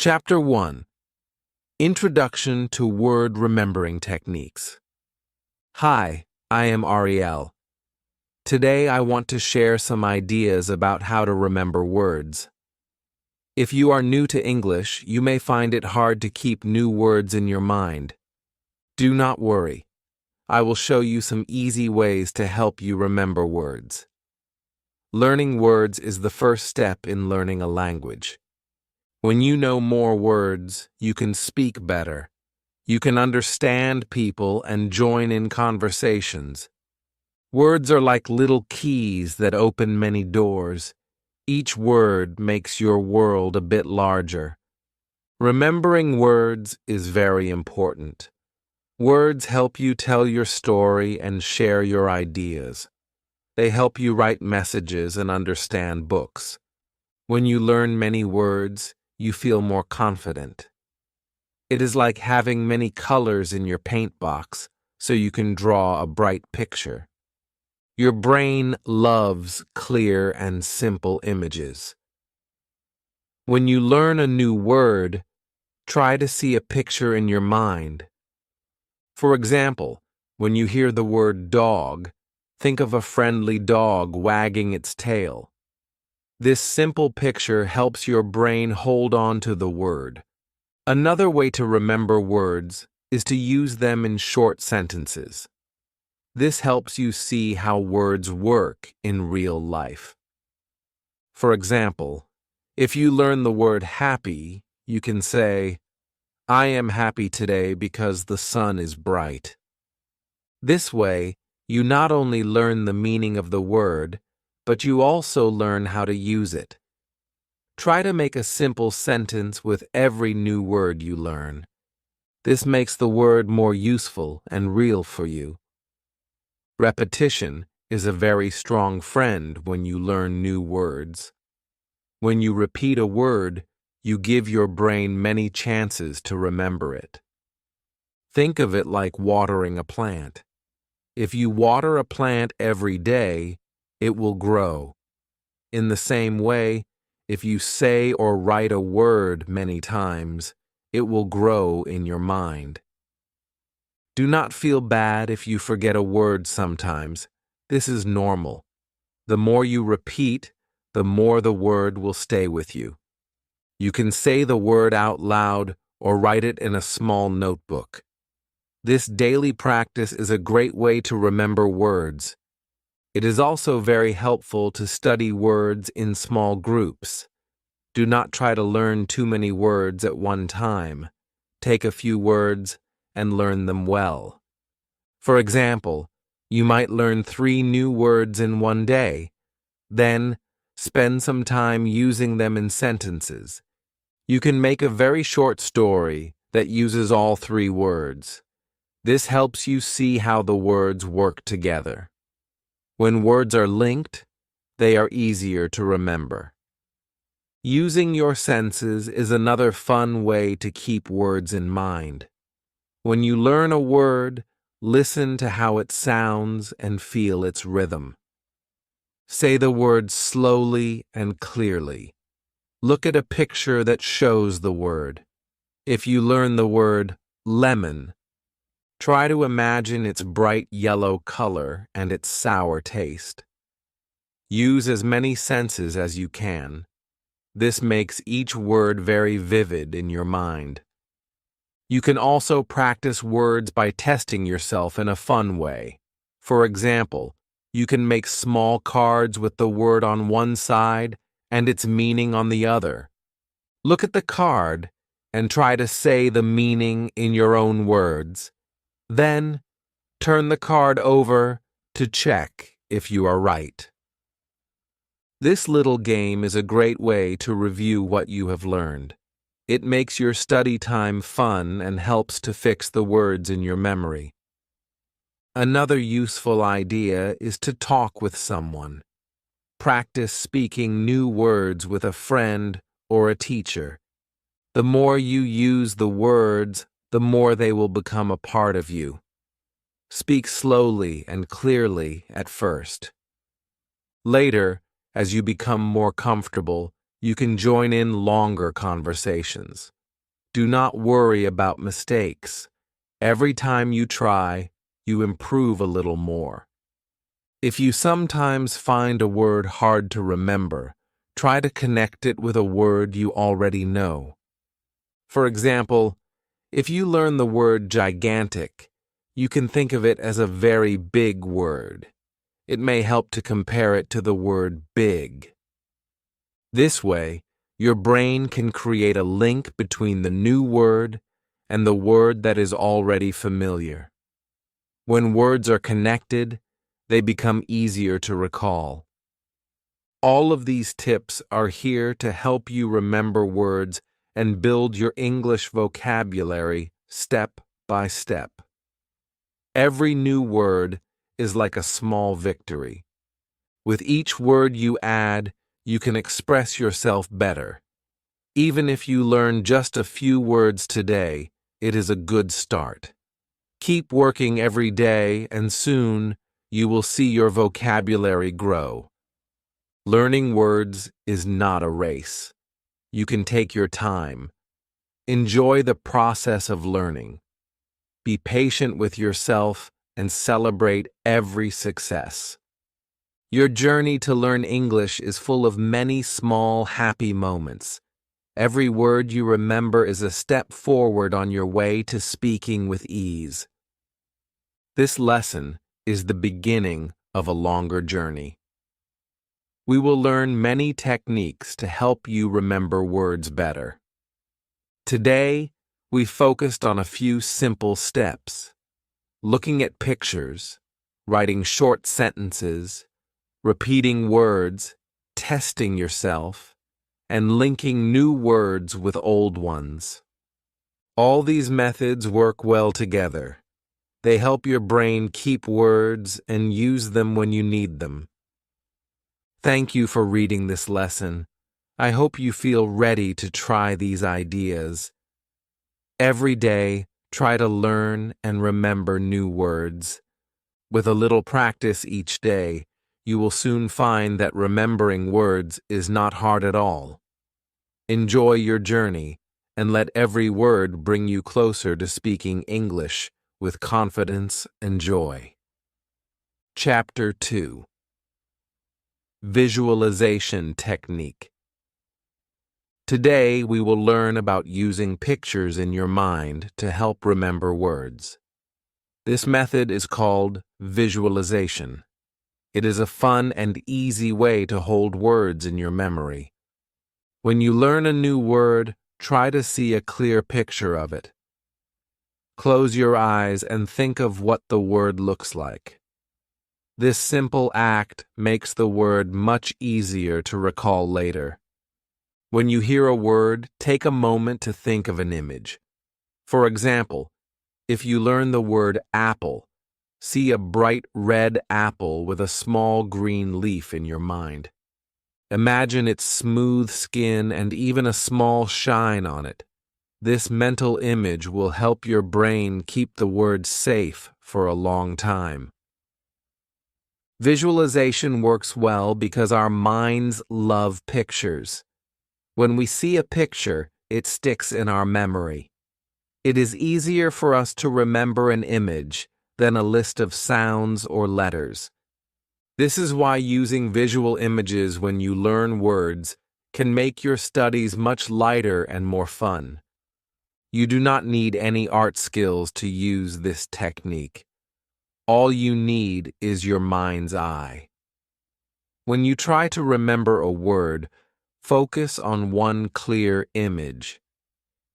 Chapter 1. Introduction to Word Remembering Techniques. Hi, I am Ariel. Today I want to share some ideas about how to remember words. If you are new to English, you may find it hard to keep new words in your mind. Do not worry. I will show you some easy ways to help you remember words. Learning words is the first step in learning a language. When you know more words, you can speak better. You can understand people and join in conversations. Words are like little keys that open many doors. Each word makes your world a bit larger. Remembering words is very important. Words help you tell your story and share your ideas. They help you write messages and understand books. When you learn many words, you feel more confident. It is like having many colors in your paint box so you can draw a bright picture. Your brain loves clear and simple images. When you learn a new word, try to see a picture in your mind. For example, when you hear the word dog, think of a friendly dog wagging its tail. This simple picture helps your brain hold on to the word. Another way to remember words is to use them in short sentences. This helps you see how words work in real life. For example, if you learn the word happy, you can say, "I am happy today because the sun is bright." This way, you not only learn the meaning of the word, but you also learn how to use it. Try to make a simple sentence with every new word you learn. This makes the word more useful and real for you. Repetition is a very strong friend when you learn new words. When you repeat a word, you give your brain many chances to remember it. Think of it like watering a plant. If you water a plant every day, it will grow. In the same way, if you say or write a word many times, it will grow in your mind. Do not feel bad if you forget a word sometimes. This is normal. The more you repeat, the more the word will stay with you. You can say the word out loud or write it in a small notebook. This daily practice is a great way to remember words. It is also very helpful to study words in small groups. Do not try to learn too many words at one time. Take a few words and learn them well. For example, you might learn 3 new words in one day. Then, spend some time using them in sentences. You can make a very short story that uses all 3 words. This helps you see how the words work together. When words are linked, they are easier to remember. Using your senses is another fun way to keep words in mind. When you learn a word, listen to how it sounds and feel its rhythm. Say the word slowly and clearly. Look at a picture that shows the word. If you learn the word lemon, try to imagine its bright yellow color and its sour taste. Use as many senses as you can. This makes each word very vivid in your mind. You can also practice words by testing yourself in a fun way. For example, you can make small cards with the word on one side and its meaning on the other. Look at the card and try to say the meaning in your own words. Then, turn the card over to check if you are right. This little game is a great way to review what you have learned. It makes your study time fun and helps to fix the words in your memory. Another useful idea is to talk with someone. Practice speaking new words with a friend or a teacher. The more you use the words, the more they will become a part of you. Speak slowly and clearly at first. Later, as you become more comfortable, you can join in longer conversations. Do not worry about mistakes. Every time you try, you improve a little more. If you sometimes find a word hard to remember, try to connect it with a word you already know. For example, if you learn the word gigantic, you can think of it as a very big word. It may help to compare it to the word big. This way, your brain can create a link between the new word and the word that is already familiar. When words are connected, they become easier to recall. All of these tips are here to help you remember words and build your English vocabulary step by step. Every new word is like a small victory. With each word you add, you can express yourself better. Even if you learn just a few words today, it is a good start. Keep working every day, and soon you will see your vocabulary grow. Learning words is not a race. You can take your time. Enjoy the process of learning. Be patient with yourself and celebrate every success. Your journey to learn English is full of many small, happy moments. Every word you remember is a step forward on your way to speaking with ease. This lesson is the beginning of a longer journey. We will learn many techniques to help you remember words better. Today, we focused on a few simple steps: looking at pictures, writing short sentences, repeating words, testing yourself, and linking new words with old ones. All these methods work well together. They help your brain keep words and use them when you need them. Thank you for reading this lesson. I hope you feel ready to try these ideas. Every day, try to learn and remember new words. With a little practice each day, you will soon find that remembering words is not hard at all. Enjoy your journey, and let every word bring you closer to speaking English with confidence and joy. Chapter 2: Visualization Technique. Today, we will learn about using pictures in your mind to help remember words. This method is called visualization. It is a fun and easy way to hold words in your memory. When you learn a new word, try to see a clear picture of it. Close your eyes and think of what the word looks like. This simple act makes the word much easier to recall later. When you hear a word, take a moment to think of an image. For example, if you learn the word apple, see a bright red apple with a small green leaf in your mind. Imagine its smooth skin and even a small shine on it. This mental image will help your brain keep the word safe for a long time. Visualization works well because our minds love pictures. When we see a picture, it sticks in our memory. It is easier for us to remember an image than a list of sounds or letters. This is why using visual images when you learn words can make your studies much lighter and more fun. You do not need any art skills to use this technique. All you need is your mind's eye. When you try to remember a word, focus on one clear image.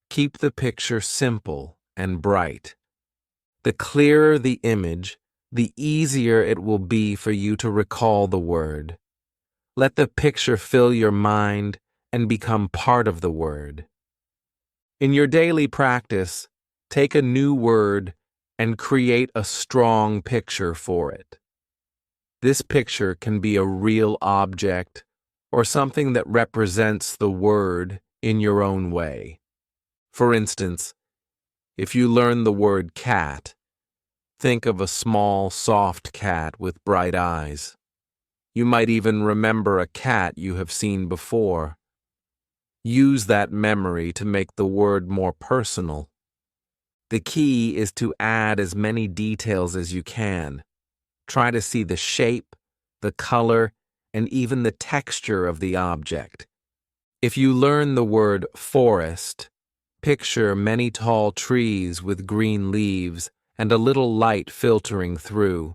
Keep the picture simple and bright. The clearer the image, the easier it will be for you to recall the word. Let the picture fill your mind and become part of the word. In your daily practice, take a new word and create a strong picture for it. This picture can be a real object or something that represents the word in your own way. For instance, if you learn the word cat, think of a small, soft cat with bright eyes. You might even remember a cat you have seen before. Use that memory to make the word more personal. The key is to add as many details as you can. Try to see the shape, the color, and even the texture of the object. If you learn the word forest, picture many tall trees with green leaves and a little light filtering through.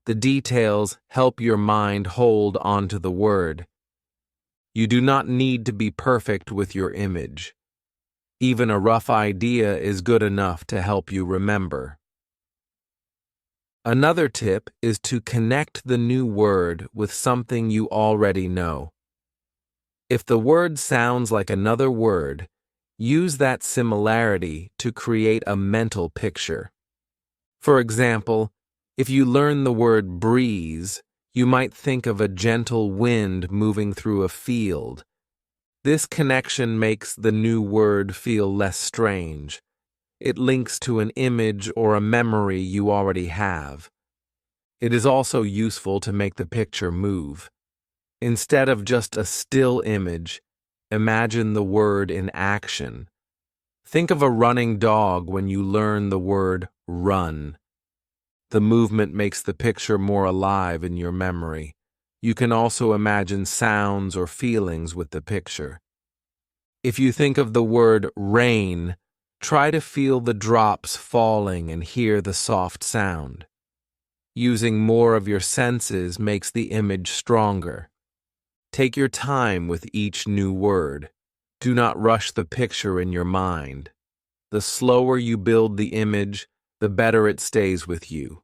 The details help your mind hold onto the word. You do not need to be perfect with your image. Even a rough idea is good enough to help you remember. Another tip is to connect the new word with something you already know. If the word sounds like another word, use that similarity to create a mental picture. For example, if you learn the word breeze, you might think of a gentle wind moving through a field. This connection makes the new word feel less strange. It links to an image or a memory you already have. It is also useful to make the picture move. Instead of just a still image, imagine the word in action. Think of a running dog when you learn the word run. The movement makes the picture more alive in your memory. You can also imagine sounds or feelings with the picture. If you think of the word rain, try to feel the drops falling and hear the soft sound. Using more of your senses makes the image stronger. Take your time with each new word. Do not rush the picture in your mind. The slower you build the image, the better it stays with you.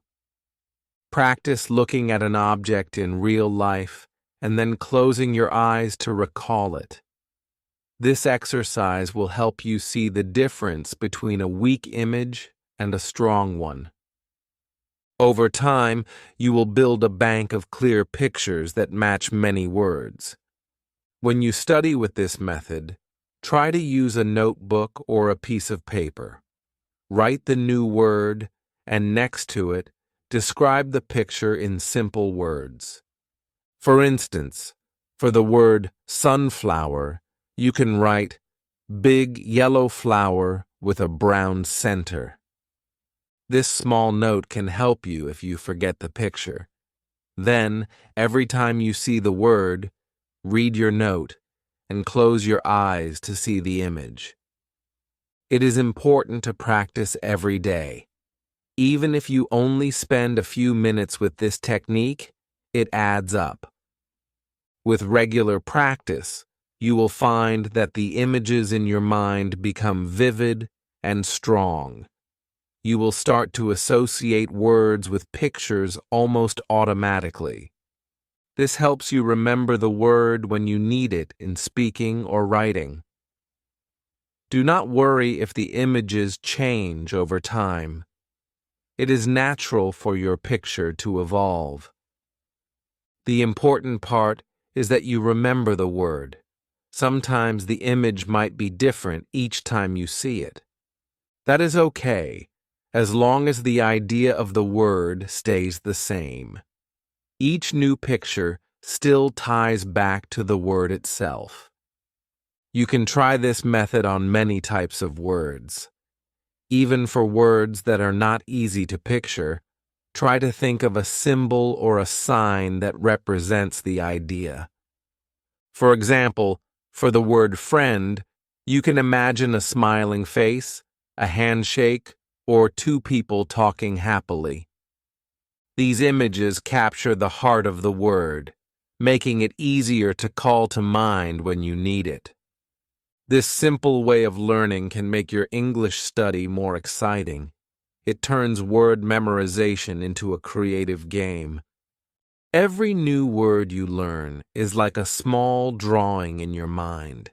Practice looking at an object in real life and then closing your eyes to recall it. This exercise will help you see the difference between a weak image and a strong one. Over time, you will build a bank of clear pictures that match many words. When you study with this method, try to use a notebook or a piece of paper. Write the new word, and next to it, describe the picture in simple words. For instance, for the word sunflower, you can write big yellow flower with a brown center. This small note can help you if you forget the picture. Then, every time you see the word, read your note and close your eyes to see the image. It is important to practice every day. Even if you only spend a few minutes with this technique, it adds up. With regular practice, you will find that the images in your mind become vivid and strong. You will start to associate words with pictures almost automatically. This helps you remember the word when you need it in speaking or writing. Do not worry if the images change over time. It is natural for your picture to evolve. The important part is that you remember the word. Sometimes the image might be different each time you see it. That is okay, as long as the idea of the word stays the same. Each new picture still ties back to the word itself. You can try this method on many types of words. Even for words that are not easy to picture, try to think of a symbol or a sign that represents the idea. For example, for the word friend, you can imagine a smiling face, a handshake, or two people talking happily. These images capture the heart of the word, making it easier to call to mind when you need it. This simple way of learning can make your English study more exciting. It turns word memorization into a creative game. Every new word you learn is like a small drawing in your mind.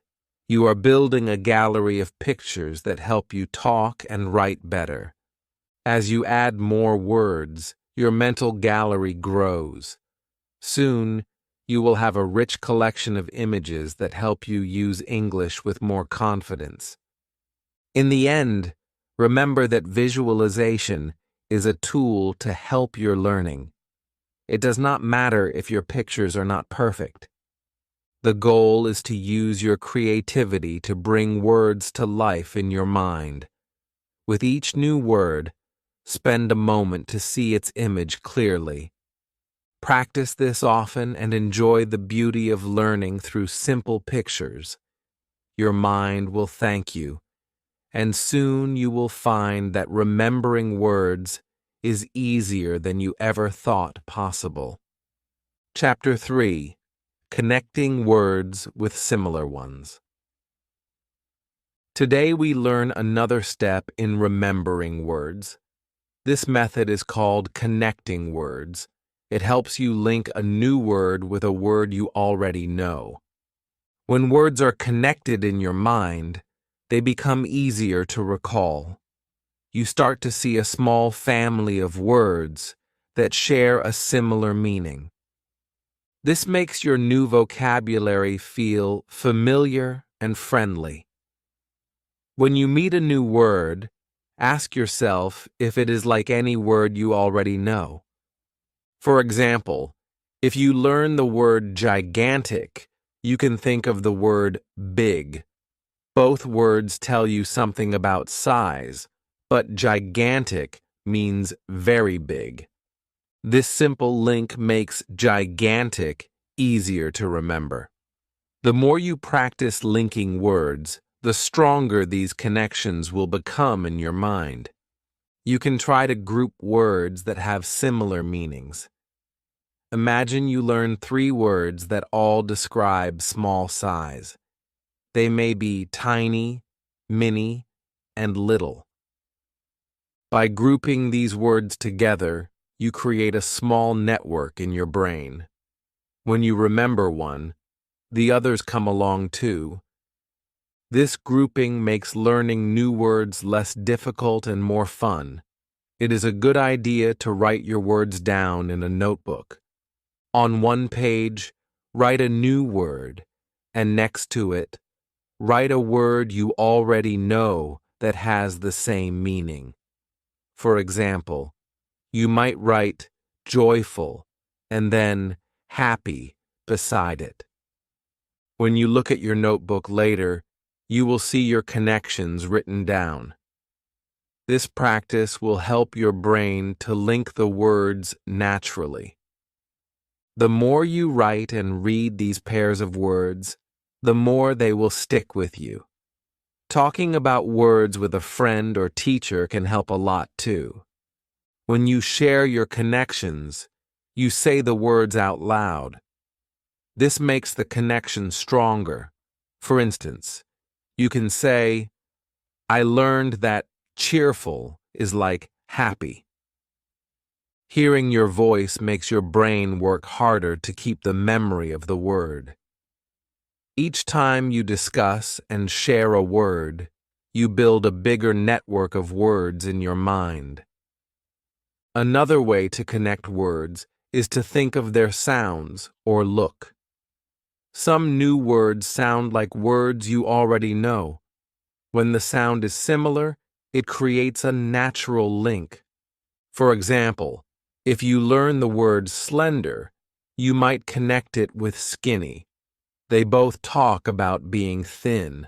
You are building a gallery of pictures that help you talk and write better. As you add more words, your mental gallery grows. Soon, you will have a rich collection of images that help you use English with more confidence. In the end, remember that visualization is a tool to help your learning. It does not matter if your pictures are not perfect. The goal is to use your creativity to bring words to life in your mind. With each new word, spend a moment to see its image clearly. Practice this often and enjoy the beauty of learning through simple pictures. Your mind will thank you, and soon you will find that remembering words is easier than you ever thought possible. Chapter 3: Connecting Words with Similar Ones. Today we learn another step in remembering words. This method is called connecting words. It helps you link a new word with a word you already know. When words are connected in your mind, they become easier to recall. You start to see a small family of words that share a similar meaning. This makes your new vocabulary feel familiar and friendly. When you meet a new word, ask yourself if it is like any word you already know. For example, if you learn the word gigantic, you can think of the word big. Both words tell you something about size, but gigantic means very big. This simple link makes gigantic easier to remember. The more you practice linking words, the stronger these connections will become in your mind. You can try to group words that have similar meanings. Imagine you learn 3 words that all describe small size. They may be tiny, mini, and little. By grouping these words together, you create a small network in your brain. When you remember one, the others come along too. This grouping makes learning new words less difficult and more fun. It is a good idea to write your words down in a notebook. On one page, write a new word, and next to it, write a word you already know that has the same meaning. For example, you might write joyful and then happy beside it. When you look at your notebook later, you will see your connections written down. This practice will help your brain to link the words naturally. The more you write and read these pairs of words, the more they will stick with you. Talking about words with a friend or teacher can help a lot too. When you share your connections, you say the words out loud. This makes the connection stronger. For instance, you can say, I learned that cheerful is like happy. Hearing your voice makes your brain work harder to keep the memory of the word. Each time you discuss and share a word, you build a bigger network of words in your mind. Another way to connect words is to think of their sounds or look. Some new words sound like words you already know. When the sound is similar, it creates a natural link. For example, if you learn the word slender, you might connect it with skinny. They both talk about being thin.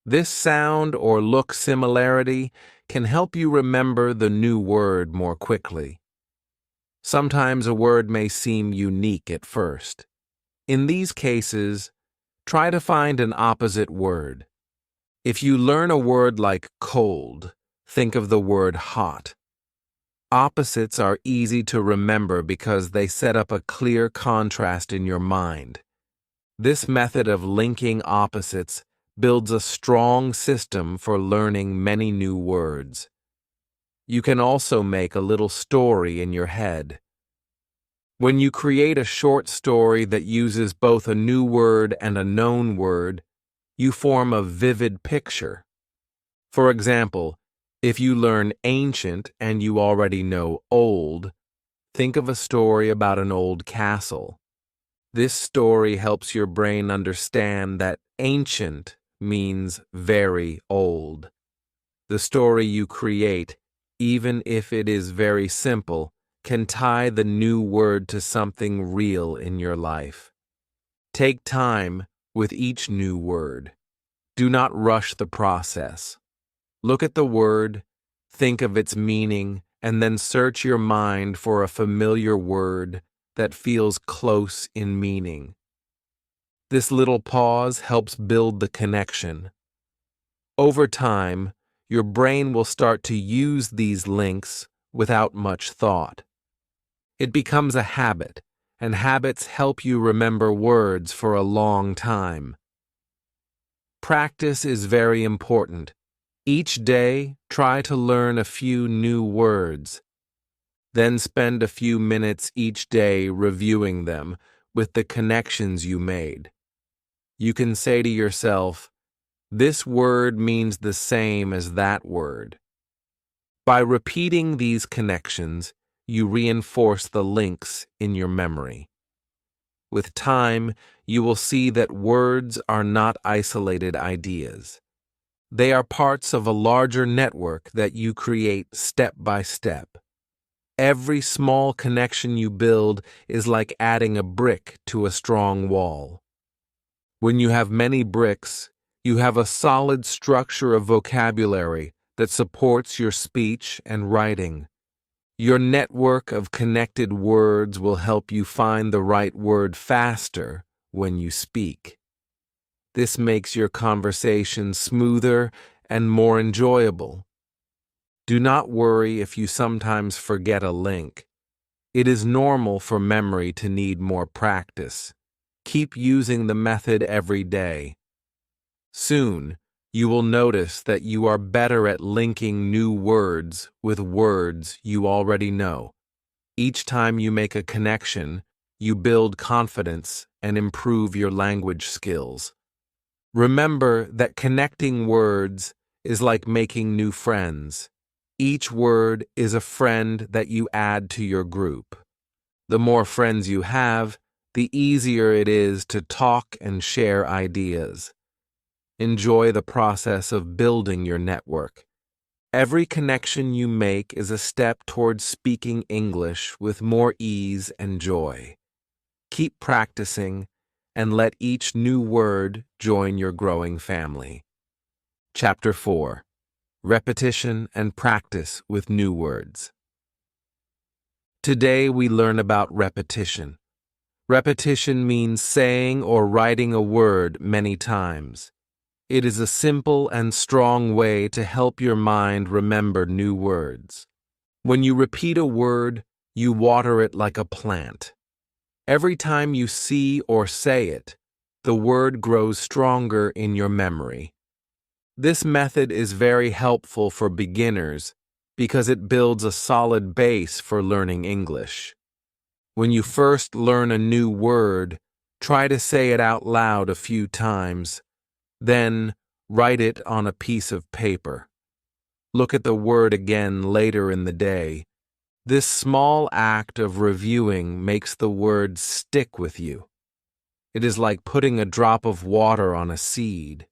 This sound or look similarity can help you remember the new word more quickly. Sometimes a word may seem unique at first. In these cases, try to find an opposite word. If you learn a word like cold, think of the word hot. Opposites are easy to remember because they set up a clear contrast in your mind. This method of linking opposites builds a strong system for learning many new words. You can also make a little story in your head. When you create a short story that uses both a new word and a known word, you form a vivid picture. For example, if you learn ancient and you already know old, think of a story about an old castle. This story helps your brain understand that ancient means very old. The story you create, even if it is very simple, can tie the new word to something real in your life. Take time with each new word. Do not rush the process. Look at the word, think of its meaning, and then search your mind for a familiar word that feels close in meaning. This little pause helps build the connection. Over time, your brain will start to use these links without much thought. It becomes a habit, and habits help you remember words for a long time. Practice is very important. Each day, try to learn a few new words. Then spend a few minutes each day reviewing them with the connections you made. You can say to yourself, "This word means the same as that word." By repeating these connections, you reinforce the links in your memory. With time, you will see that words are not isolated ideas. They are parts of a larger network that you create step by step. Every small connection you build is like adding a brick to a strong wall. When you have many bricks, you have a solid structure of vocabulary that supports your speech and writing. Your network of connected words will help you find the right word faster when you speak. This makes your conversation smoother and more enjoyable. Do not worry if you sometimes forget a link. It is normal for memory to need more practice. Keep using the method every day. Soon, you will notice that you are better at linking new words with words you already know. Each time you make a connection, you build confidence and improve your language skills. Remember that connecting words is like making new friends. Each word is a friend that you add to your group. The more friends you have, the easier it is to talk and share ideas. Enjoy the process of building your network. Every connection you make is a step towards speaking English with more ease and joy. Keep practicing and let each new word join your growing family. Chapter 4. Repetition and practice with new words. Today we learn about repetition. Repetition means saying or writing a word many times. It is a simple and strong way to help your mind remember new words. When you repeat a word, you water it like a plant. Every time you see or say it, the word grows stronger in your memory. This method is very helpful for beginners because it builds a solid base for learning English. When you first learn a new word, try to say it out loud a few times. Then, write it on a piece of paper. Look at the word again later in the day. This small act of reviewing makes the word stick with you. It is like putting a drop of water on a seed.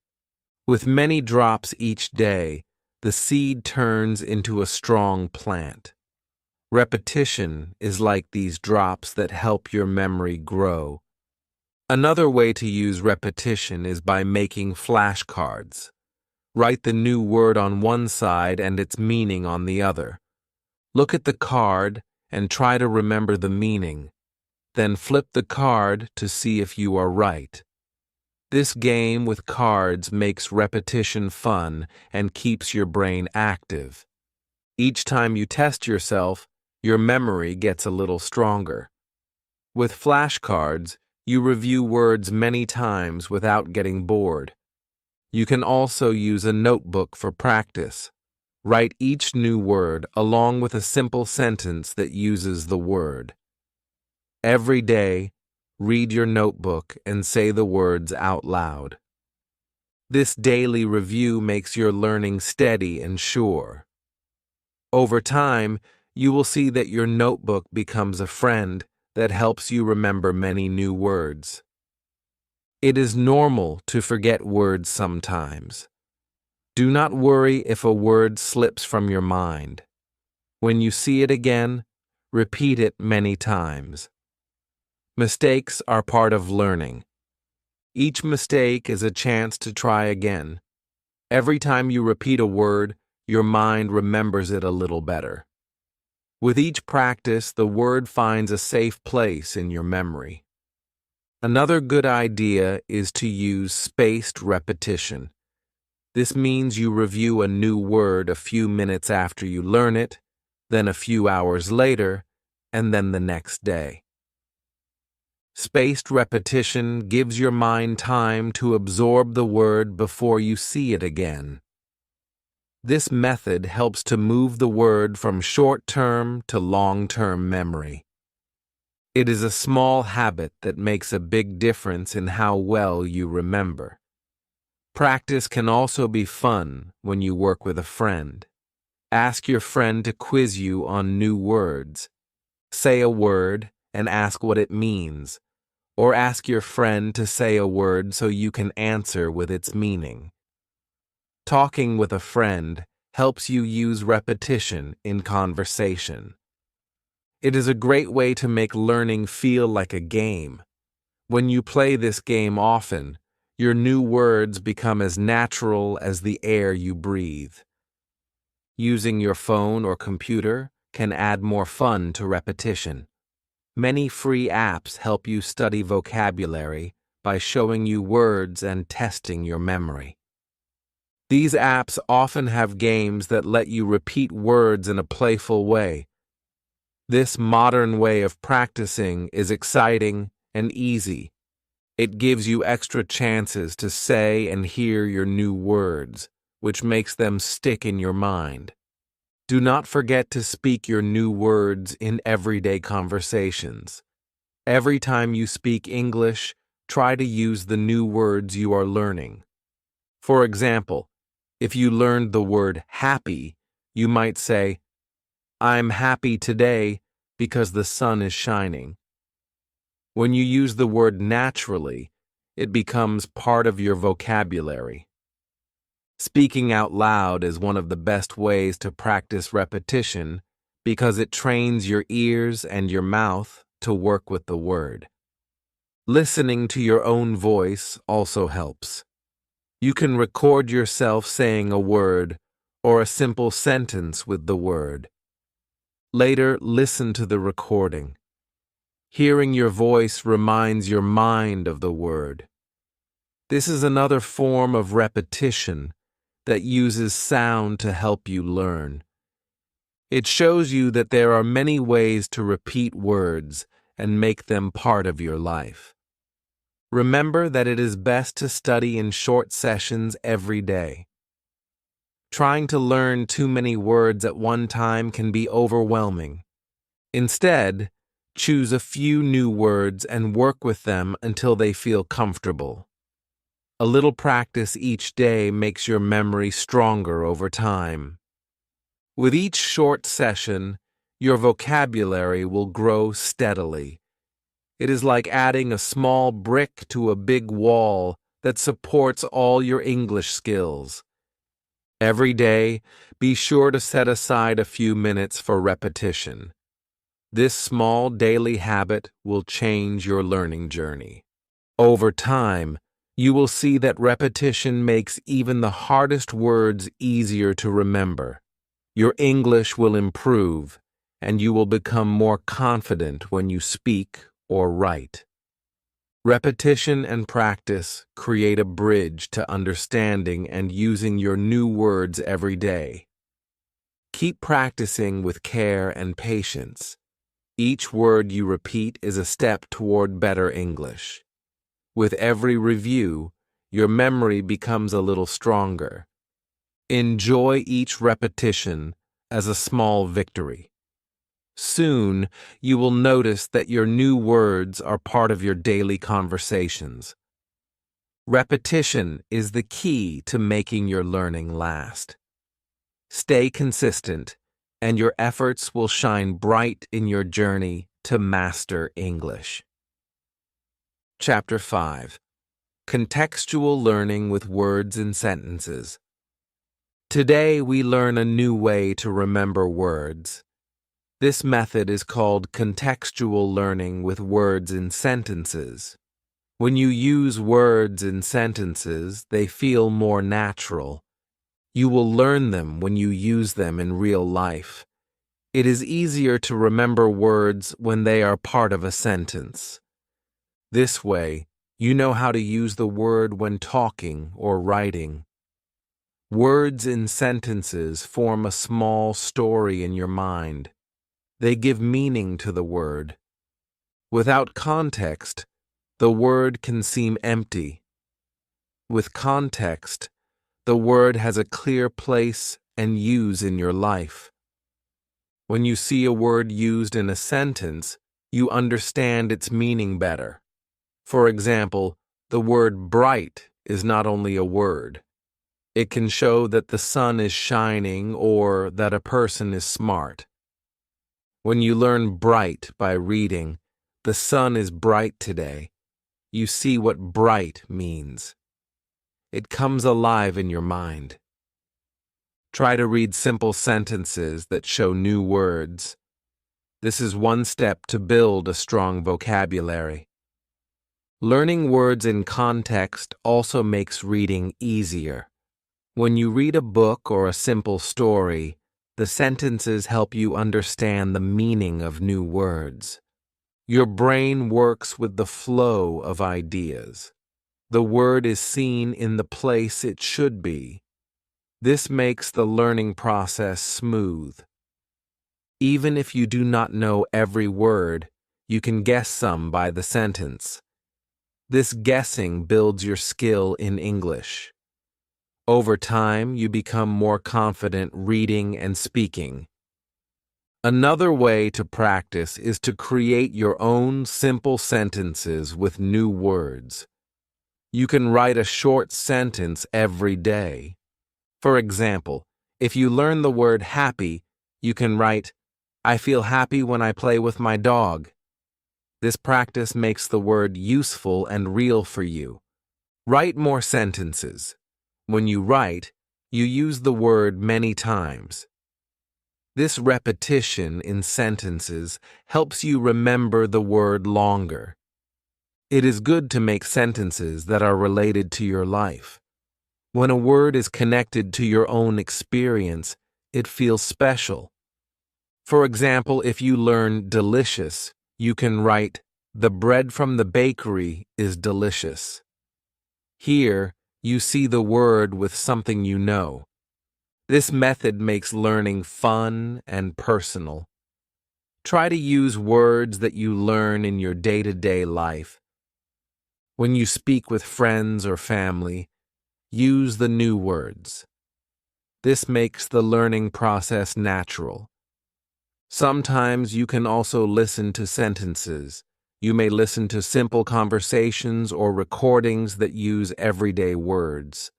With many drops each day, the seed turns into a strong plant. Repetition is like these drops that help your memory grow. Another way to use repetition is by making flashcards. Write the new word on one side and its meaning on the other. Look at the card and try to remember the meaning. Then flip the card to see if you are right. This game with cards makes repetition fun and keeps your brain active. Each time you test yourself, your memory gets a little stronger. With flashcards, you review words many times without getting bored. You can also use a notebook for practice. Write each new word along with a simple sentence that uses the word. Every day, read your notebook and say the words out loud. This daily review makes your learning steady and sure. Over time, you will see that your notebook becomes a friend that helps you remember many new words. It is normal to forget words sometimes. Do not worry if a word slips from your mind. When you see it again, repeat it many times. Mistakes are part of learning. Each mistake is a chance to try again. Every time you repeat a word, your mind remembers it a little better. With each practice, the word finds a safe place in your memory. Another good idea is to use spaced repetition. This means you review a new word a few minutes after you learn it, then a few hours later, and then the next day. Spaced repetition gives your mind time to absorb the word before you see it again. This method helps to move the word from short-term to long-term memory. It is a small habit that makes a big difference in how well you remember. Practice can also be fun when you work with a friend. Ask your friend to quiz you on new words. Say a word and ask what it means, or ask your friend to say a word so you can answer with its meaning. Talking with a friend helps you use repetition in conversation. It is a great way to make learning feel like a game. When you play this game often, your new words become as natural as the air you breathe. Using your phone or computer can add more fun to repetition. Many free apps help you study vocabulary by showing you words and testing your memory. These apps often have games that let you repeat words in a playful way. This modern way of practicing is exciting and easy. It gives you extra chances to say and hear your new words, which makes them stick in your mind. Do not forget to speak your new words in everyday conversations. Every time you speak English, try to use the new words you are learning. For example, if you learned the word happy, you might say, "I'm happy today because the sun is shining." When you use the word naturally, it becomes part of your vocabulary. Speaking out loud is one of the best ways to practice repetition because it trains your ears and your mouth to work with the word. Listening to your own voice also helps. You can record yourself saying a word or a simple sentence with the word. Later, listen to the recording. Hearing your voice reminds your mind of the word. This is another form of repetition that uses sound to help you learn. It shows you that there are many ways to repeat words and make them part of your life. Remember that it is best to study in short sessions every day. Trying to learn too many words at one time can be overwhelming. Instead, choose a few new words and work with them until they feel comfortable. A little practice each day makes your memory stronger over time. With each short session, your vocabulary will grow steadily. It is like adding a small brick to a big wall that supports all your English skills. Every day, be sure to set aside a few minutes for repetition. This small daily habit will change your learning journey. Over time, you will see that repetition makes even the hardest words easier to remember. Your English will improve, and you will become more confident when you speak or write. Repetition and practice create a bridge to understanding and using your new words every day. Keep practicing with care and patience. Each word you repeat is a step toward better English. With every review, your memory becomes a little stronger. Enjoy each repetition as a small victory. Soon, you will notice that your new words are part of your daily conversations. Repetition is the key to making your learning last. Stay consistent, and your efforts will shine bright in your journey to master English. Chapter 5. Contextual Learning with Words and Sentences. Today, we learn a new way to remember words. This method is called contextual learning with words and sentences. When you use words in sentences, they feel more natural. You will learn them when you use them in real life. It is easier to remember words when they are part of a sentence. This way, you know how to use the word when talking or writing. Words in sentences form a small story in your mind. They give meaning to the word. Without context, the word can seem empty. With context, the word has a clear place and use in your life. When you see a word used in a sentence, you understand its meaning better. For example, the word bright is not only a word. It can show that the sun is shining or that a person is smart. When you learn bright by reading, "The sun is bright today," you see what bright means. It comes alive in your mind. Try to read simple sentences that show new words. This is one step to build a strong vocabulary. Learning words in context also makes reading easier. When you read a book or a simple story, the sentences help you understand the meaning of new words. Your brain works with the flow of ideas. The word is seen in the place it should be. This makes the learning process smooth. Even if you do not know every word, you can guess some by the sentence. This guessing builds your skill in English. Over time, you become more confident reading and speaking. Another way to practice is to create your own simple sentences with new words. You can write a short sentence every day. For example, if you learn the word happy, you can write, "I feel happy when I play with my dog." This practice makes the word useful and real for you. Write more sentences. When you write, you use the word many times. This repetition in sentences helps you remember the word longer. It is good to make sentences that are related to your life. When a word is connected to your own experience, it feels special. For example, if you learn delicious, you can write, "The bread from the bakery is delicious." Here, you see the word with something you know. This method makes learning fun and personal. Try to use words that you learn in your day-to-day life. When you speak with friends or family, use the new words. This makes the learning process natural. Sometimes you can also listen to sentences. You may listen to simple conversations or recordings that use everyday words.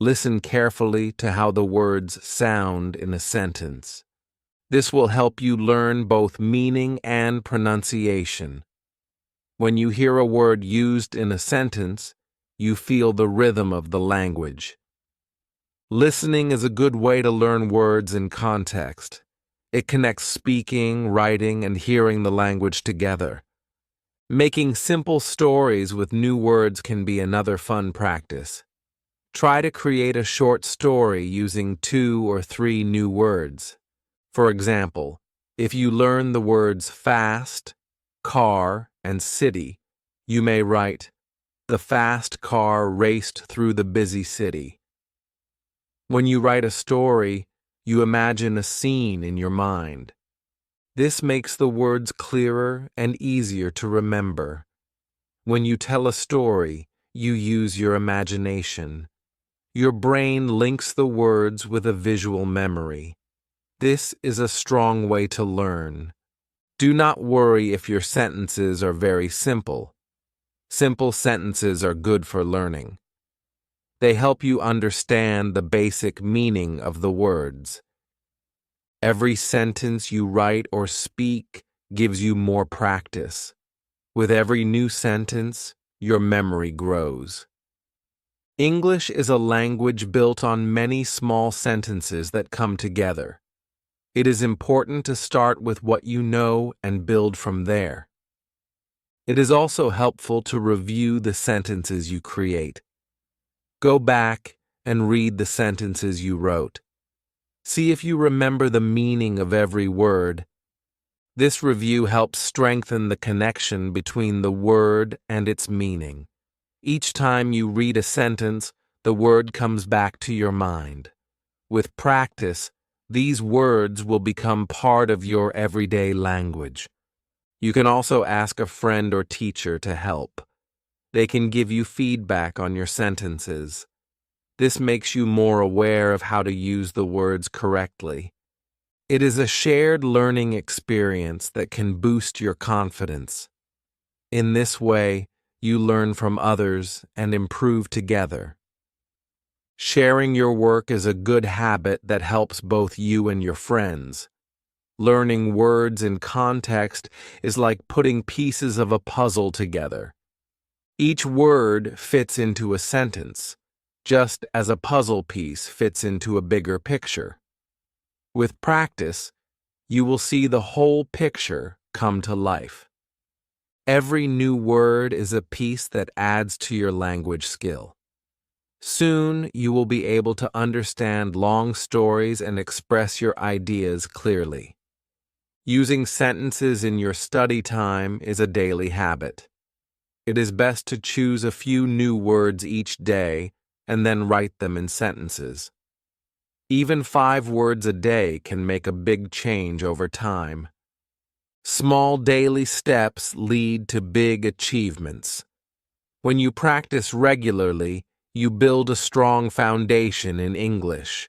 Listen carefully to how the words sound in a sentence. This will help you learn both meaning and pronunciation. When you hear a word used in a sentence, you feel the rhythm of the language. Listening is a good way to learn words in context. It connects speaking, writing, and hearing the language together. Making simple stories with new words can be another fun practice. Try to create a short story using 2 or 3 new words. For example, if you learn the words fast, car, and city, you may write, "The fast car raced through the busy city." When you write a story, you imagine a scene in your mind. This makes the words clearer and easier to remember. When you tell a story, you use your imagination. Your brain links the words with a visual memory. This is a strong way to learn. Do not worry if your sentences are very simple. Simple sentences are good for learning. They help you understand the basic meaning of the words. Every sentence you write or speak gives you more practice. With every new sentence, your memory grows. English is a language built on many small sentences that come together. It is important to start with what you know and build from there. It is also helpful to review the sentences you create. Go back and read the sentences you wrote. See if you remember the meaning of every word. This review helps strengthen the connection between the word and its meaning. Each time you read a sentence, the word comes back to your mind. With practice, these words will become part of your everyday language. You can also ask a friend or teacher to help. They can give you feedback on your sentences. This makes you more aware of how to use the words correctly. It is a shared learning experience that can boost your confidence. In this way, you learn from others and improve together. Sharing your work is a good habit that helps both you and your friends. Learning words in context is like putting pieces of a puzzle together. Each word fits into a sentence, just as a puzzle piece fits into a bigger picture. With practice, you will see the whole picture come to life. Every new word is a piece that adds to your language skill. Soon, you will be able to understand long stories and express your ideas clearly. Using sentences in your study time is a daily habit. It is best to choose a few new words each day and then write them in sentences. Even 5 words a day can make a big change over time. Small daily steps lead to big achievements. When you practice regularly, you build a strong foundation in English.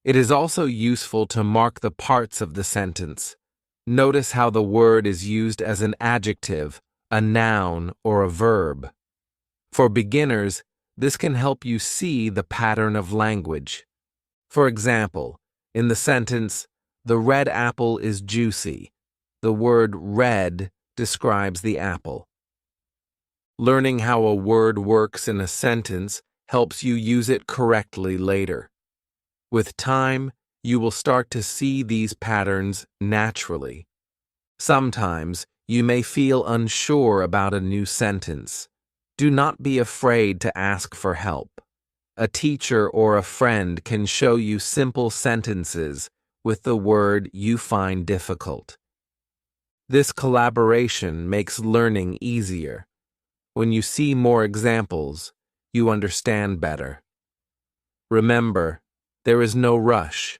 It is also useful to mark the parts of the sentence. Notice how the word is used as an adjective, a noun, or a verb. For beginners, this can help you see the pattern of language. For example, in the sentence, "The red apple is juicy," the word red describes the apple. Learning how a word works in a sentence helps you use it correctly later. With time, you will start to see these patterns naturally. Sometimes, you may feel unsure about a new sentence. Do not be afraid to ask for help. A teacher or a friend can show you simple sentences with the word you find difficult. This collaboration makes learning easier. When you see more examples, you understand better. Remember, there is no rush.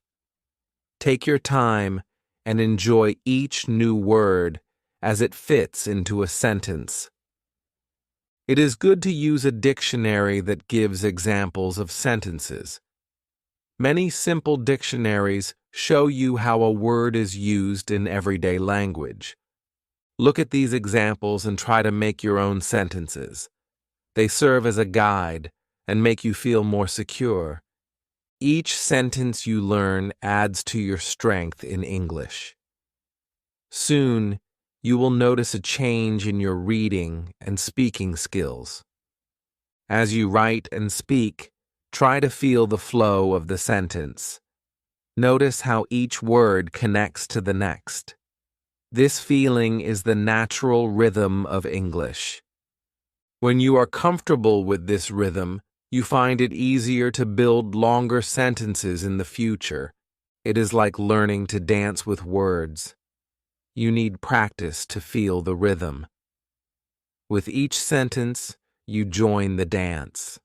Take your time and enjoy each new word as it fits into a sentence. It is good to use a dictionary that gives examples of sentences. Many simple dictionaries show you how a word is used in everyday language. Look at these examples and try to make your own sentences. They serve as a guide and make you feel more secure. Each sentence you learn adds to your strength in English. Soon, you will notice a change in your reading and speaking skills. As you write and speak, try to feel the flow of the sentence. Notice how each word connects to the next. This feeling is the natural rhythm of English. When you are comfortable with this rhythm, you find it easier to build longer sentences in the future. It is like learning to dance with words. You need practice to feel the rhythm. With each sentence, you join the dance.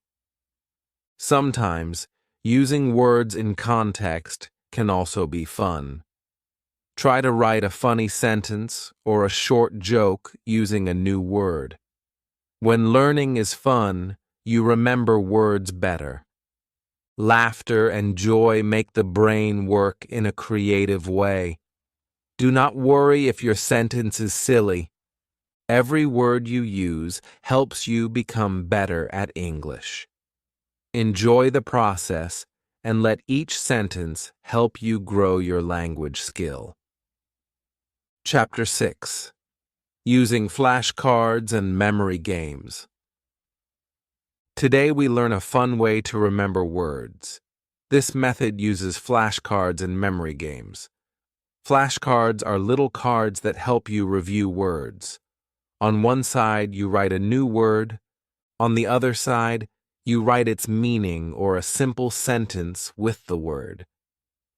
Sometimes, using words in context can also be fun. Try to write a funny sentence or a short joke using a new word. When learning is fun, you remember words better. Laughter and joy make the brain work in a creative way. Do not worry if your sentence is silly. Every word you use helps you become better at English. Enjoy the process and let each sentence help you grow your language skill. Chapter 6. Using flashcards and memory games. Today we learn a fun way to remember words. This method uses flashcards and memory games. Flashcards are little cards that help you review words. On one side, you write a new word. On the other side, you write its meaning or a simple sentence with the word.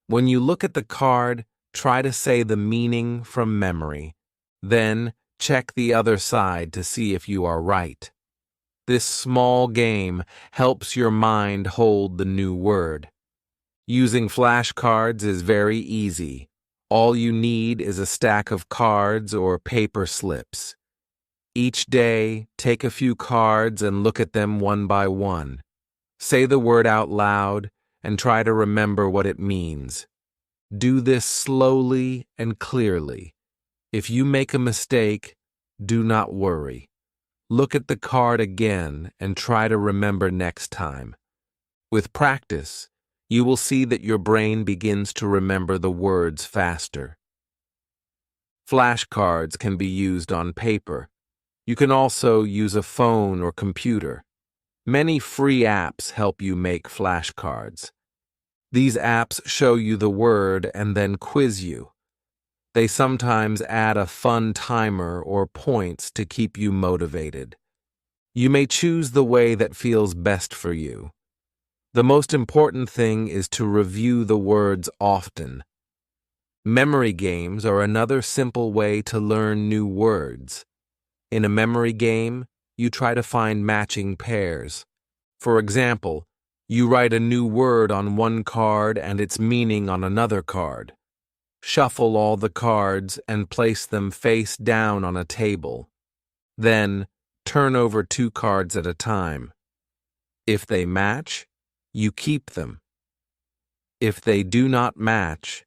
When you look at the card, try to say the meaning from memory. Then, check the other side to see if you are right. This small game helps your mind hold the new word. Using flashcards is very easy. All you need is a stack of cards or paper slips. Each day, take a few cards and look at them one by one. Say the word out loud and try to remember what it means. Do this slowly and clearly. If you make a mistake, do not worry. Look at the card again and try to remember next time. With practice, you will see that your brain begins to remember the words faster. Flashcards can be used on paper. You can also use a phone or computer. Many free apps help you make flashcards. These apps show you the word and then quiz you. They sometimes add a fun timer or points to keep you motivated. You may choose the way that feels best for you. The most important thing is to review the words often. Memory games are another simple way to learn new words. In a memory game, you try to find matching pairs. For example, you write a new word on one card and its meaning on another card. Shuffle all the cards and place them face down on a table. Then, turn over 2 cards at a time. If they match, you keep them. If they do not match,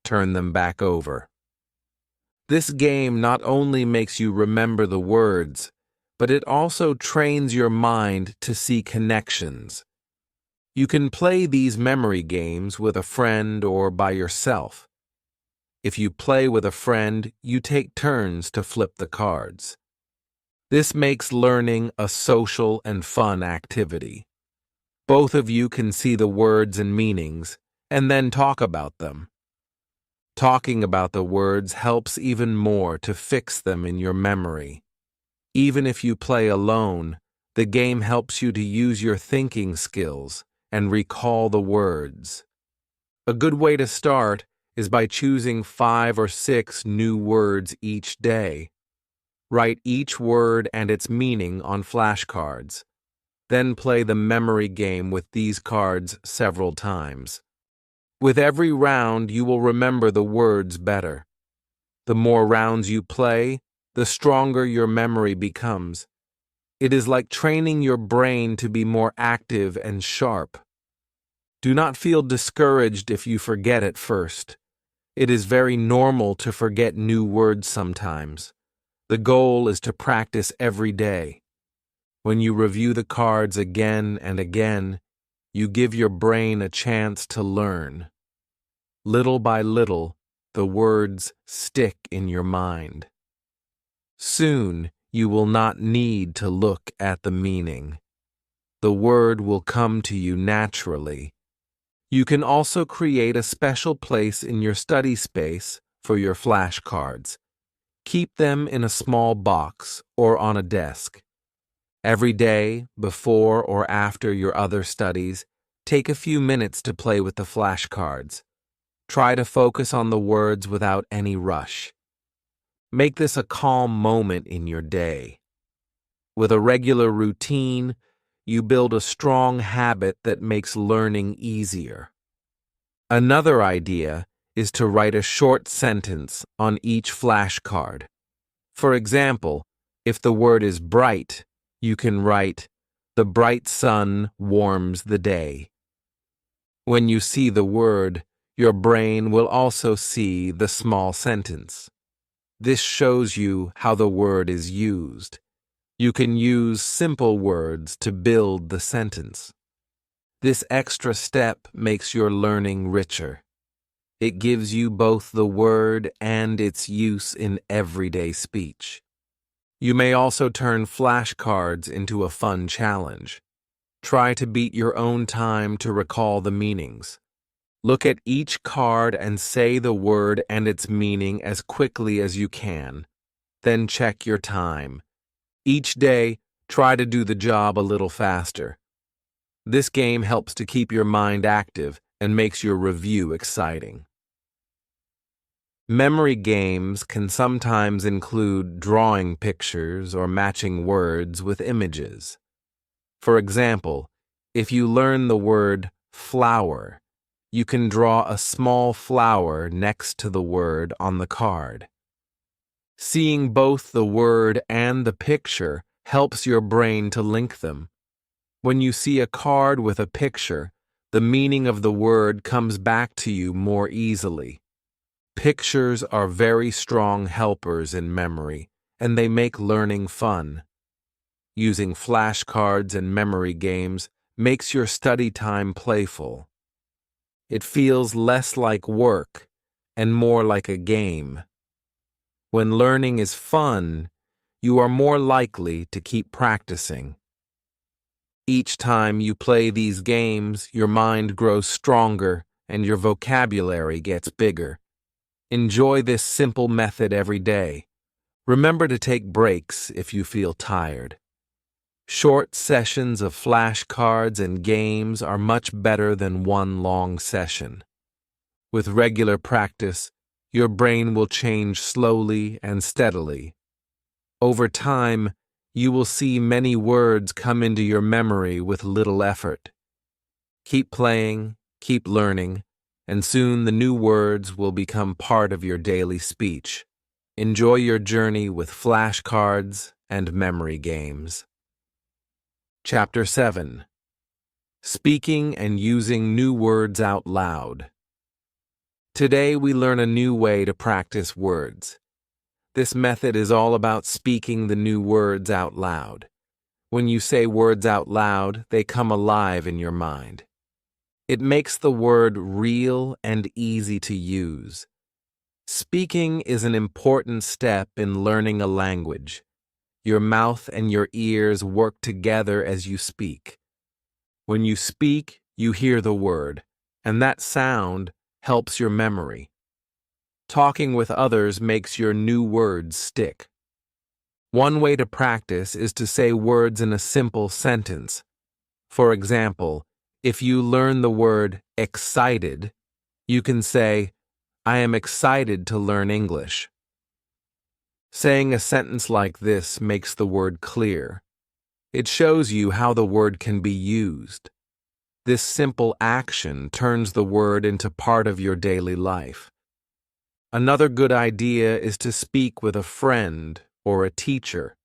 turn them back over. This game not only makes you remember the words, but it also trains your mind to see connections. You can play these memory games with a friend or by yourself. If you play with a friend, you take turns to flip the cards. This makes learning a social and fun activity. Both of you can see the words and meanings, and then talk about them. Talking about the words helps even more to fix them in your memory. Even if you play alone, the game helps you to use your thinking skills and recall the words. A good way to start is by choosing 5 or 6 new words each day. Write each word and its meaning on flashcards. Then play the memory game with these cards several times. With every round, you will remember the words better. The more rounds you play, the stronger your memory becomes. It is like training your brain to be more active and sharp. Do not feel discouraged if you forget at first. It is very normal to forget new words sometimes. The goal is to practice every day. When you review the cards again and again, you give your brain a chance to learn. Little by little, the words stick in your mind. Soon, you will not need to look at the meaning. The word will come to you naturally. You can also create a special place in your study space for your flashcards. Keep them in a small box or on a desk. Every day, before or after your other studies, take a few minutes to play with the flashcards. Try to focus on the words without any rush. Make this a calm moment in your day. With a regular routine, you build a strong habit that makes learning easier. Another idea is to write a short sentence on each flashcard. For example, if the word is bright, you can write, "The bright sun warms the day." When you see the word, your brain will also see the small sentence. This shows you how the word is used. You can use simple words to build the sentence. This extra step makes your learning richer. It gives you both the word and its use in everyday speech. You may also turn flashcards into a fun challenge. Try to beat your own time to recall the meanings. Look at each card and say the word and its meaning as quickly as you can. then check your time. Each day, try to do the job a little faster. This game helps to keep your mind active and makes your review exciting. Memory games can sometimes include drawing pictures or matching words with images. For example, if you learn the word flower, you can draw a small flower next to the word on the card. Seeing both the word and the picture helps your brain to link them. When you see a card with a picture, the meaning of the word comes back to you more easily. Pictures are very strong helpers in memory, and they make learning fun. Using flashcards and memory games makes your study time playful. It feels less like work and more like a game. When learning is fun, you are more likely to keep practicing. Each time you play these games, your mind grows stronger and your vocabulary gets bigger. Enjoy this simple method every day. Remember to take breaks if you feel tired. Short sessions of flashcards and games are much better than one long session. With regular practice, your brain will change slowly and steadily. Over time, you will see many words come into your memory with little effort. Keep playing, keep learning, and soon the new words will become part of your daily speech. Enjoy your journey with flashcards and memory games. Chapter 7. Speaking and using new words out loud. Today we learn a new way to practice words. This method is all about speaking the new words out loud. When you say words out loud, they come alive in your mind. It makes the word real and easy to use. Speaking is an important step in learning a language. Your mouth and your ears work together as you speak. When you speak, you hear the word, and that sound helps your memory. Talking with others makes your new words stick. One way to practice is to say words in a simple sentence. For example, if you learn the word excited, you can say, I am excited to learn English. Saying a sentence like this makes the word clear. It shows you how the word can be used. This simple action turns the word into part of your daily life. Another good idea is to speak with a friend or a teacher.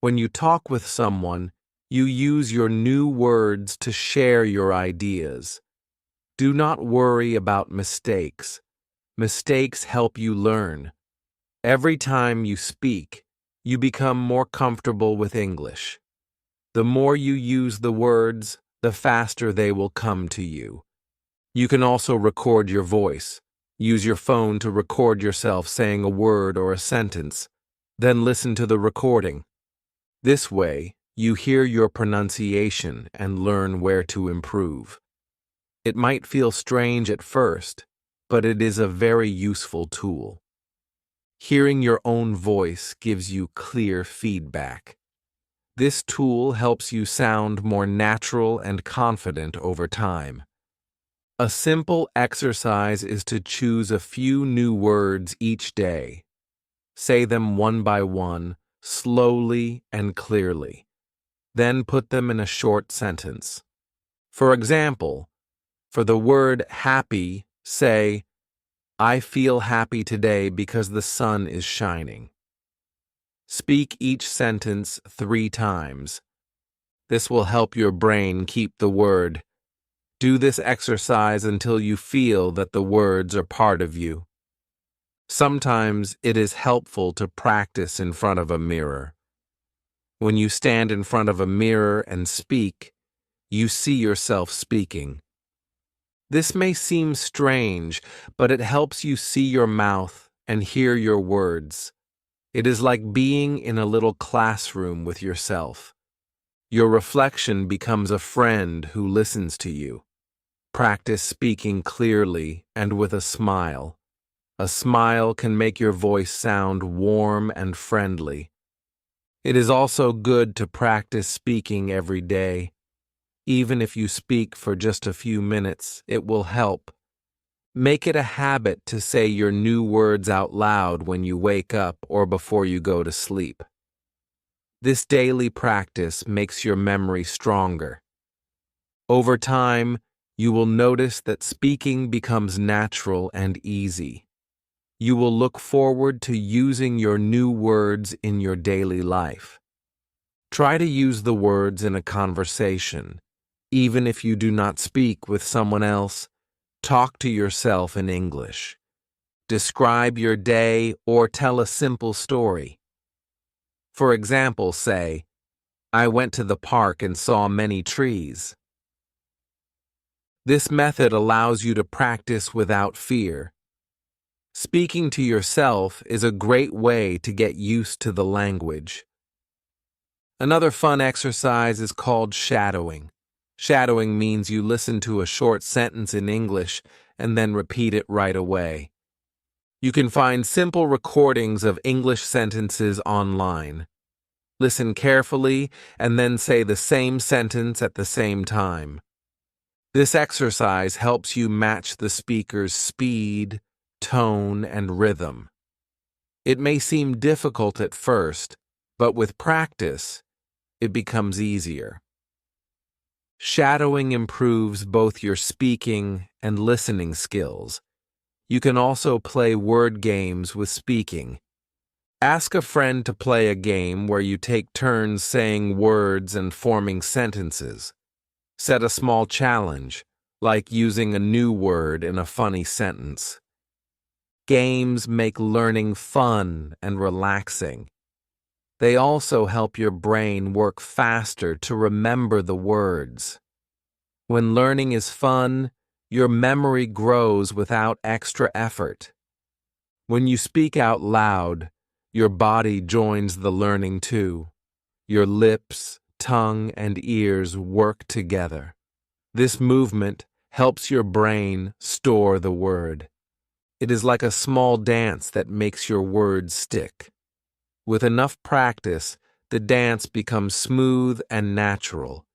When you talk with someone, you use your new words to share your ideas. Do not worry about mistakes. Mistakes help you learn. Every time you speak, you become more comfortable with English. The more you use the words, the faster they will come to you. You can also record your voice. Use your phone to record yourself saying a word or a sentence. Then listen to the recording. This way, you hear your pronunciation and learn where to improve. It might feel strange at first, but it is a very useful tool. Hearing your own voice gives you clear feedback. This tool helps you sound more natural and confident over time. A simple exercise is to choose a few new words each day. Say them one by one, slowly and clearly. Then put them in a short sentence. For example, for the word happy, say, I feel happy today because the sun is shining. Speak each sentence 3 times. This will help your brain keep the word. Do this exercise until you feel that the words are part of you. Sometimes it is helpful to practice in front of a mirror. When you stand in front of a mirror and speak, you see yourself speaking. This may seem strange, but it helps you see your mouth and hear your words. It is like being in a little classroom with yourself. Your reflection becomes a friend who listens to you. Practice speaking clearly and with a smile. A smile can make your voice sound warm and friendly. It is also good to practice speaking every day. Even if you speak for just a few minutes, it will help. Make it a habit to say your new words out loud when you wake up or before you go to sleep. This daily practice makes your memory stronger. Over time, you will notice that speaking becomes natural and easy. You will look forward to using your new words in your daily life. Try to use the words in a conversation. Even if you do not speak with someone else, talk to yourself in English. Describe your day or tell a simple story. For example, say, "I went to the park and saw many trees." This method allows you to practice without fear. Speaking to yourself is a great way to get used to the language. Another fun exercise is called shadowing. Shadowing means you listen to a short sentence in English and then repeat it right away. You can find simple recordings of English sentences online. Listen carefully and then say the same sentence at the same time. This exercise helps you match the speaker's speed, tone, and rhythm. It may seem difficult at first, but with practice, it becomes easier. Shadowing improves both your speaking and listening skills. You can also play word games with speaking. Ask a friend to play a game where you take turns saying words and forming sentences. Set a small challenge, like using a new word in a funny sentence. Games make learning fun and relaxing. They also help your brain work faster to remember the words. When learning is fun, your memory grows without extra effort. When you speak out loud, your body joins the learning too. Your lips, tongue, and ears work together. This movement helps your brain store the word. It is like a small dance that makes your words stick. With enough practice, the dance becomes smooth and natural.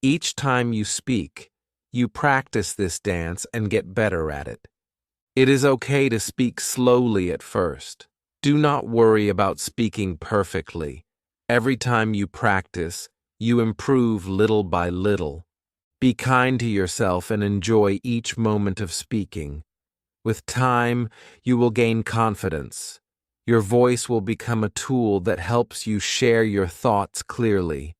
Each time you speak, you practice this dance and get better at it. It is okay to speak slowly at first. Do not worry about speaking perfectly. Every time you practice, you improve little by little. Be kind to yourself and enjoy each moment of speaking. With time, you will gain confidence. Your voice will become a tool that helps you share your thoughts clearly.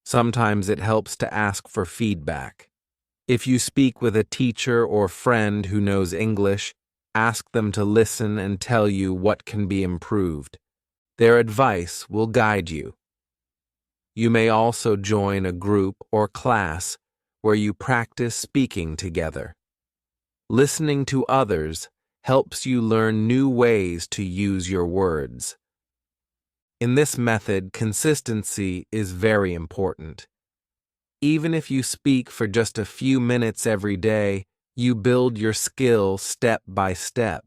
Sometimes it helps to ask for feedback. If you speak with a teacher or friend who knows English, ask them to listen and tell you what can be improved. Their advice will guide you. You may also join a group or class where you practice speaking together. Listening to others helps you learn new ways to use your words. In this method, consistency is very important. Even if you speak for just a few minutes every day, you build your skill step by step.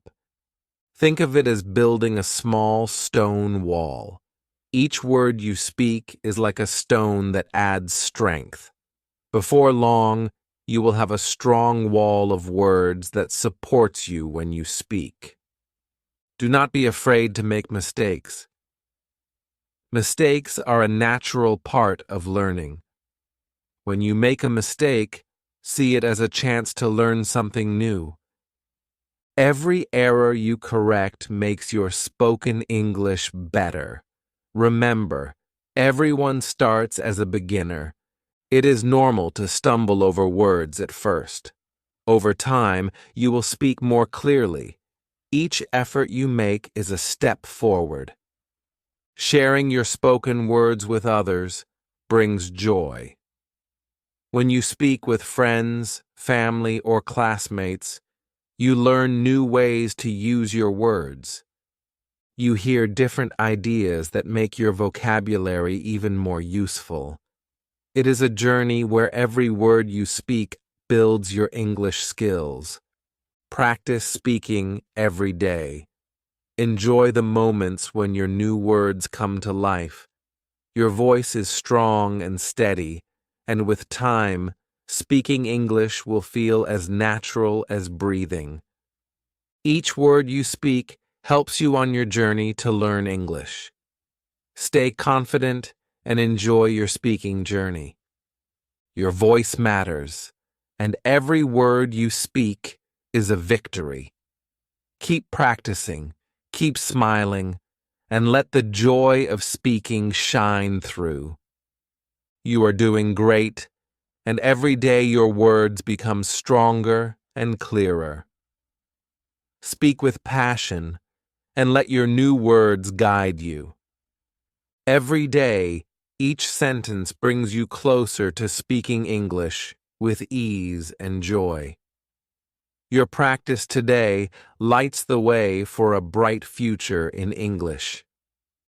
Think of it as building a small stone wall. Each word you speak is like a stone that adds strength. Before long, you will have a strong wall of words that supports you when you speak. Do not be afraid to make mistakes. Mistakes are a natural part of learning. When you make a mistake, see it as a chance to learn something new. Every error you correct makes your spoken English better. Remember, everyone starts as a beginner. It is normal to stumble over words at first. Over time, you will speak more clearly. Each effort you make is a step forward. Sharing your spoken words with others brings joy. When you speak with friends, family, or classmates, you learn new ways to use your words. You hear different ideas that make your vocabulary even more useful. It is a journey where every word you speak builds your English skills. Practice speaking every day. Enjoy the moments when your new words come to life. Your voice is strong and steady, and with time, speaking English will feel as natural as breathing. Each word you speak helps you on your journey to learn English. Stay confident and enjoy your speaking journey. Your voice matters, and every word you speak is a victory. Keep practicing, keep smiling, and let the joy of speaking shine through. You are doing great, and every day your words become stronger and clearer. Speak with passion, and let your new words guide you. Every day, each sentence brings you closer to speaking English with ease and joy. Your practice today lights the way for a bright future in English.